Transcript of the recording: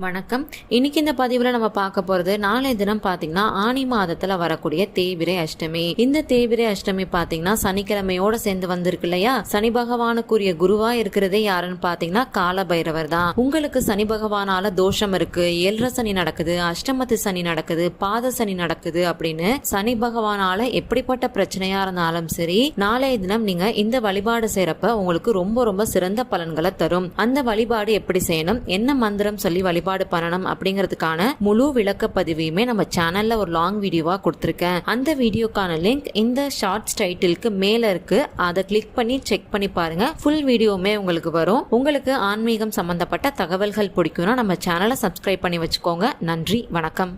வணக்கம். இன்னைக்கு இந்த பதிவில் நம்ம பார்க்க போகிறது நாளைய தினம் பார்த்தீங்கன்னா ஆனி மாதத்தில் வரக்கூடிய தேய்பிறை அஷ்டமி. இந்த தேய்பிறை அஷ்டமி பார்த்தீங்கன்னா சனிக்கிழமையோட சேர்ந்து வந்திருக்கு இல்லையா? சனி பகவானுக்குரிய குருவா இருக்கிறதே யாருன்னு பார்த்தீங்கன்னா கால பைரவர் தான். உங்களுக்கு சனி பகவானால தோஷம் இருக்கு, ஏழரை சனி நடக்குது, அஷ்டமத்து சனி நடக்குது, பாத சனி நடக்குது அப்படின்னு சனி பகவானால எப்படிப்பட்ட பிரச்சனையா இருந்தாலும் சரி, நாளைய தினம் நீங்க இந்த வழிபாடு செய்யறப்ப உங்களுக்கு ரொம்ப ரொம்ப சிறந்த பலன்களை தரும். அந்த வழிபாடு எப்படி செய்யணும், என்ன மந்திரம் சொல்லி வழிபாடு பண்ணணும் அப்படிங்கிறதுக்கான முழு விளக்க பதிவையுமே நம்ம சேனல்ல ஒரு லாங் வீடியோவா கொடுத்திருக்கேன். அந்த வீடியோக்கான லிங்க் இந்த ஷார்ட்ஸ் டைட்டிலுக்கு மேல இருக்கு. அதை கிளிக் பண்ணி செக் பண்ணி பாருங்க. ஃபுல் வீடியோவுமே உங்களுக்கு வரும். உங்களுக்கு ஆன்மீகம் சம்பந்தப்பட்ட தகவல்கள் பிடிக்கும்னா நம்ம சேனலை சப்ஸ்கிரைப் பண்ணி வச்சுக்கோங்க. நன்றி, வணக்கம்.